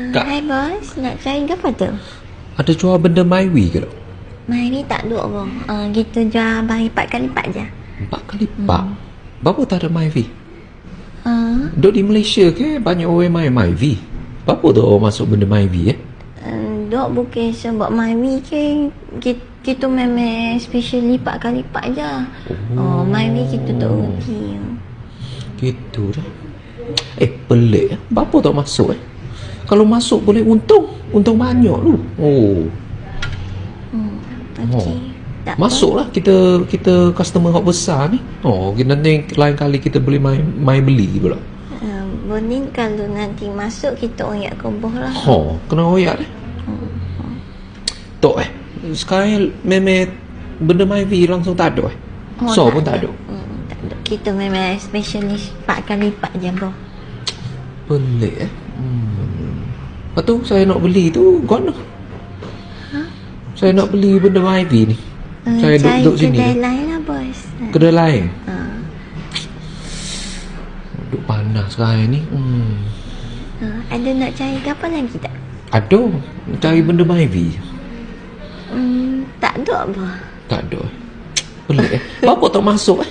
Kak, Hai bos, nak cari apa tu? ada jual benda Mywi ke tak? Mai ni tak duk bos. Kita jual barang lipat kali lipat je. 4 kali lipat. Berapa tak ada Mywi? Uh, Duk di Malaysia ke banyak orang main Mywi? Berapa tu orang masuk benda Mywi duk bukan sebab mai ni ke kita memang special lipat kali lipat je. Mai ni kita tak rugi. Gitu dah. Pelik. Berapa tak masuk Kalau masuk boleh untung banyak tu. Okey. Tak Masuklah kita customer hot besar ni. Kita nanti lain kali kita boleh mai beli pula. Boleh kalau nanti masuk kita oyak koboh lah. Kena oyak deh. Tok sekarang memang benda Myvi langsung tak ada so pun tak ada. Tak ada. Kita memang specialist 4 kali lipat je bos. Pelik Lepas tu saya nak beli tu gone. Saya nak beli benda Myvi ni. Saya duduk sini. Kedai lain lah bos. Kedai lain. Duduk panas sekarang ni. Ada nak cari apa lagi tak? Ada. Cari benda Myvi. Tak ada bos. Tak ada. Pelik Bapak tak masuk